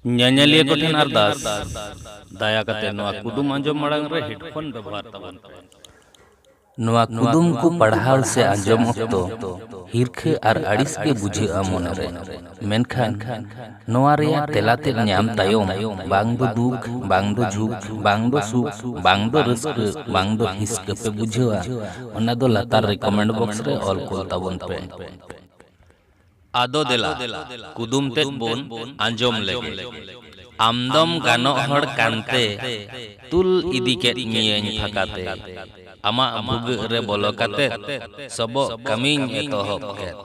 ᱧᱮᱧᱮᱞᱤᱭᱟᱹ ᱠᱚ ᱴᱷᱮᱱ ᱟᱨᱫᱟᱥ ᱫᱟᱭᱟ ᱠᱟᱛᱮ ᱱᱚᱣᱟ ᱠᱩᱫᱩᱢ ᱟᱸᱡᱚᱢ ᱢᱟᱲᱟᱝ ᱨᱮ ᱦᱮᱰᱯᱷᱳन ᱵᱮᱵᱚᱦᱟᱨ ᱛᱟᱵᱚᱱ ᱯᱮ। ᱱᱚᱣᱟ ᱠᱩᱫᱩᱢ ᱠᱚ ᱯᱟᱲᱦᱟᱣ ᱥᱮ ᱟᱸᱡᱚᱢ ᱚᱠᱛᱚ ᱦᱤᱨᱠᱷᱟᱹ ᱟᱨ ᱟᱹᱲᱤᱥ ᱜᱮ ᱵᱩᱡᱷᱟᱹᱜᱼᱟ ᱢᱚᱱᱮᱨᱮ। ᱢᱮᱱᱠᱷᱟᱱ ᱱᱚᱣᱟ ᱨᱮᱭᱟᱜ ᱛᱮᱞᱟᱛᱮᱫ ᱧᱟᱢ ᱛᱟᱭᱚᱢ ᱵᱟᱝ ᱫᱚ ᱫᱩᱠ, ᱵᱟᱝ ᱫᱚ ᱡᱷᱩᱠ, ᱵᱟᱝ ᱫᱚ ᱥᱩᱠ, ᱵᱟᱝ ᱫᱚ ᱨᱟᱹᱥᱠᱟᱹ, ᱵᱟᱝ ᱫᱚ ᱦᱤᱥᱠᱟᱹ ᱯᱮ ᱵᱩᱡᱷᱟᱹᱣᱟ, ᱚᱱᱟ ᱫᱚ ᱞᱟᱛᱟᱨ ᱨᱮᱠᱚᱢᱮন্ট ᱵᱚᱠᱥ ᱨᱮ ᱚᱞ ᱠᱳᱞ ᱛᱟᱵᱚᱱ ᱯᱮ। ᱟᱫᱚ ᱫᱮᱞᱟ ᱠᱩᱫᱩᱢ ᱛᱮᱫ ᱵᱚᱱ ᱟᱸᱡᱚᱢ ᱞᱮᱜᱮ। ᱟᱢᱫᱚᱢ ᱜᱟᱱᱚᱜ ᱦᱚᱲ ᱠᱟᱱᱛᱮ ᱛᱩᱞ ᱤᱫᱤ ᱠᱮᱫ ᱢᱤᱭᱟᱹᱧ ᱯᱷᱟᱸᱠᱟᱛᱮ, ᱟᱢᱟᱜ ᱵᱷᱩᱜᱟᱹᱜ ᱨᱮ ᱵᱚᱞᱚ ᱠᱟᱛᱮᱫ ᱥᱚᱵᱚᱜ ᱠᱟᱹᱢᱤᱧ ᱮᱛᱚᱦᱚᱵ ᱠᱮᱫ।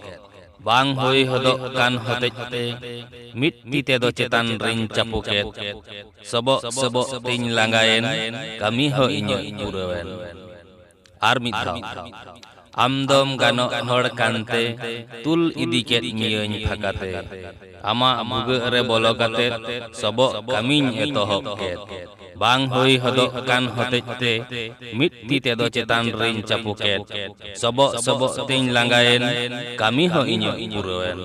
ᱵᱟᱝ ᱦᱩᱭ ᱦᱚᱫᱚᱜ ᱠᱟᱱ ᱦᱚᱛᱮᱡ ᱛᱮ ᱢᱤᱫ ᱛᱤ ᱛᱮᱫᱚ ᱪᱮᱛᱟᱱ ᱨᱤᱧ ᱪᱟᱯᱚ ᱠᱮᱫ। ᱥᱚᱵᱚᱜ ᱥᱚᱵᱚᱜ ᱛᱤᱧ ᱞᱟᱸᱜᱟᱭᱮᱱ, ᱠᱟᱹᱢᱤ ᱦᱚᱸ ᱤᱧᱟᱹᱜ ᱯᱩᱨᱟᱹᱣᱮᱱ। ᱟᱨ ᱢᱤᱫ ᱫᱷᱟᱣ, ᱟᱢᱫᱚᱢ ᱜᱟᱱᱚᱜ ᱦᱚᱲ ᱠᱟᱱᱛᱮ ᱛᱩᱞ ᱤᱫᱤ ᱠᱮᱫ ᱢᱤᱭᱟᱹᱧ ᱯᱷᱟᱸᱠᱟᱛᱮ, ᱟᱢᱟᱜ ᱵᱷᱩᱜᱟᱹᱜ ᱨᱮ ᱵᱚᱞᱚ ᱠᱟᱛᱮᱫ ᱥᱚᱵᱚᱜ ᱠᱟᱹᱢᱤᱧ ᱮᱛᱚᱦᱚᱵ ᱠᱮᱫ। ᱵᱟᱝ ᱦᱩᱭ ᱦᱚᱫᱚᱜ ᱠᱟᱱ ᱦᱚᱛᱮᱡ ᱛᱮ ᱢᱤᱫ ᱛᱤ ᱛᱮᱫᱚ ᱪᱮᱛᱟᱱ ᱨᱤᱧ ᱪᱟᱯᱚ ᱠᱮᱫ। ᱥᱚᱵᱚᱜ ᱥᱚᱵᱚᱜ ᱛᱤᱧ ᱞᱟᱸᱜᱟᱭᱮᱱ, ᱠᱟᱹᱢᱤ ᱦᱚᱸ ᱤᱧᱟᱹᱜ ᱯᱩᱨᱟᱹᱣᱮᱱ।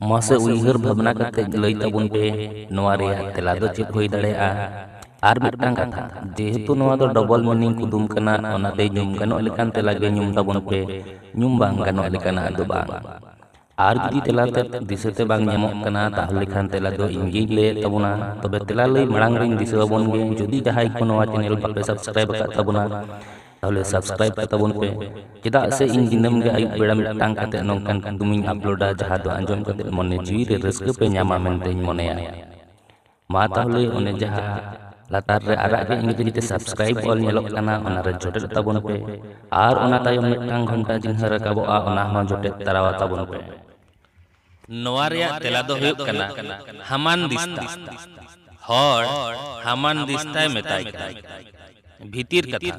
ᱢᱟᱥᱮ ᱩᱭᱦᱟᱹᱨ ᱵᱷᱟᱵᱽᱱᱟ ᱠᱟᱛᱮ ᱞᱟᱹᱭ ᱛᱟᱵᱚᱱ ᱯᱮ ᱱᱚᱣᱟ ᱨᱮᱭᱟᱜ ᱛᱮᱞᱟ ᱫᱚ ᱪᱮᱫ ᱦᱩᱭ ᱫᱟᱲᱮᱭᱟᱜᱼᱟ। ᱟᱨ ᱢᱤᱫᱴᱟᱝ ᱠᱟᱛᱷᱟ, ᱡᱮᱦᱮᱛᱩ ᱱᱚᱣᱟ ᱫᱚ ᱰᱚᱵᱚᱞ ᱢᱤᱱᱤᱝ ᱠᱩᱫᱩᱢ ᱠᱟᱱᱟ, ᱚᱱᱟᱛᱮ ᱧᱩᱢ ᱜᱟᱱᱚᱜ ᱞᱮᱠᱟᱱ ᱛᱮᱞᱟ ᱜᱮ ᱧᱩᱢ ᱛᱟᱵᱚᱱ ᱯᱮ, ᱧᱩᱢ ᱵᱟᱝ ᱜᱟᱱᱚᱜ ᱞᱮᱠᱟᱱᱟᱜ ᱫᱚ ᱵᱟᱝ। ᱟᱨ ᱡᱩᱫᱤ ᱛᱮᱞᱟᱛᱮ ᱫᱤᱥᱟᱹᱛᱮ ᱵᱟᱝ ᱧᱟᱢᱚᱜ ᱠᱟᱱᱟ, ᱛᱟᱦᱚᱞᱮ ᱠᱷᱟᱱ ᱛᱮᱞᱟ ᱫᱚ ᱤᱧᱜᱤᱧ ᱞᱟᱹᱭᱮᱫ ᱛᱟᱵᱚᱱᱟ। ᱛᱚᱵᱮ ᱛᱮᱞᱟ ᱞᱟᱹᱭ ᱢᱟᱲᱟᱝ ᱨᱤᱧ ᱫᱤᱥᱟᱹ ᱟᱵᱚᱱ ᱜᱮ, ᱡᱩᱫᱤ ᱡᱟᱦᱟᱸᱭ ᱠᱚ ᱱᱚᱣᱟ ᱪᱮᱱᱮᱞ ᱵᱟᱯᱮ ᱥᱟᱵᱥᱠᱨᱟᱭᱤᱵ ᱟᱠᱟᱫ ᱛᱟᱵᱚᱱᱟ, ᱛᱟᱦᱚᱞᱮ ᱥᱟᱵᱥᱠᱨᱟᱭᱤᱵ ᱛᱟᱵᱚᱱ ᱯᱮ। ᱪᱮᱫᱟᱜ ᱥᱮ ᱤᱧ ᱫᱤᱱᱟᱹᱢ ᱜᱮ ᱟᱹᱭᱩᱵ ᱵᱮᱲᱟ ᱢᱤᱫᱴᱟᱝ ᱠᱟᱛᱮ ᱱᱚᱝᱠᱟᱱ ᱠᱩᱫᱩᱢᱤᱧ ᱟᱯᱞᱳᱰᱟ, ᱡᱟᱦᱟᱸ ᱫᱚ ᱟᱸᱡᱚᱢ ᱠᱟᱛᱮ ᱢᱚᱱᱮ ᱡᱤᱣᱤ ᱨᱮ ᱨᱟᱹᱥᱠᱟᱹ ᱯᱮ ᱧᱟᱢᱟ ᱢᱮᱱᱛᱮᱧ ᱢᱚᱱᱮᱭᱟ। ᱢᱟ ᱛᱟᱦᱚᱞᱮ ᱚᱱᱮ ᱡᱟᱦᱟᱸ ᱞᱟᱛᱟᱨ ᱨᱮ ᱟᱨᱟᱜ ᱜᱮ ᱤᱝᱨᱮᱡᱤ ᱛᱮ ᱥᱟᱵᱥᱠᱨᱟᱭᱤᱵ ᱚᱞ ᱧᱮᱞᱚᱜ ᱠᱟᱱᱟ, ᱚᱱᱟᱨᱮ ᱡᱚᱴᱮᱫ ᱛᱟᱵᱚᱱ ᱯᱮ, ᱟᱨ ᱚᱱᱟ ᱛᱟᱭᱚᱢ ᱢᱤᱫᱴᱟᱝ ᱜᱷᱚᱱᱴᱟ ᱪᱤᱱᱦᱟᱹ ᱨᱟᱠᱟᱵᱚᱜᱼᱟ, ᱚᱱᱟ ᱦᱚᱸ ᱡᱚᱴᱮᱫ ᱛᱟᱨᱟᱣᱟ ᱛᱟᱵᱚᱱ ᱯᱮ। ᱱᱚᱣᱟ ᱨᱮᱭᱟᱜ ᱛᱮᱞᱟ ᱫᱚ ᱦᱩᱭᱩᱜ ᱠᱟᱱᱟ ᱦᱟᱢᱟᱱ ᱫᱤᱥᱛᱟ। ᱦᱚᱲ ᱦᱟᱢᱟᱱ ᱫᱤᱥᱛᱟᱭ ᱢᱮᱛᱟᱭ ᱠᱟᱱᱟ। ᱵᱷᱤᱛᱤᱨ ᱠᱟᱛᱷᱟ,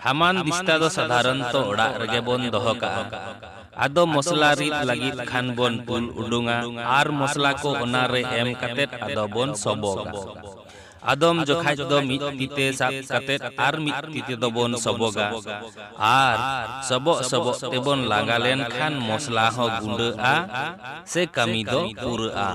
ᱦᱟᱢᱟᱱ ᱫᱤᱥᱛᱟ ᱫᱚ ᱥᱟᱫᱷᱟᱨᱚᱱᱛᱚ ᱚᱲᱟᱜ ᱨᱮᱜᱮ ᱵᱚᱱ ᱫᱚᱦᱚ ᱠᱟᱜᱼᱟ। ᱟᱫᱚ ᱢᱚᱥᱞᱟ ᱨᱤᱫ ᱞᱟᱹᱜᱤᱫ ᱠᱷᱟᱱ ᱵᱚᱱ ᱛᱩᱞ ᱩᱰᱩᱝᱟ, ᱟᱨ ᱢᱚᱥᱞᱟ ᱠᱚ ᱚᱱᱟᱨᱮ ᱮᱢ ᱠᱟᱛᱮᱫ ᱟᱫᱚ ᱵᱚᱱ ᱥᱚᱵᱚᱜᱟ। ᱟᱫᱚᱢ ᱡᱚᱠᱷᱟᱡ ᱫᱚ ᱢᱤᱫ ᱛᱤ ᱛᱮ ᱥᱟᱵ ᱠᱟᱛᱮᱫ ᱟᱨ ᱢᱤᱫ ᱛᱤ ᱛᱮᱫᱚ ᱵᱚন ᱥᱚᱵᱚᱜᱟ, ᱟᱨ ᱥᱚᱵᱚᱜ ᱥᱚᱵᱚᱜ ᱛᱮᱵᱚᱱ ᱞᱟᱸᱜᱟ ᱞᱮᱱᱠᱷᱟᱱ ᱢᱚᱥᱞᱟ ᱦᱚᱸ ᱜᱩᱸᱰᱟᱹᱜᱼᱟ ᱥᱮ ᱠᱟᱹᱢᱤ ᱫᱚ ᱯᱩᱨᱟᱹᱜᱼᱟ।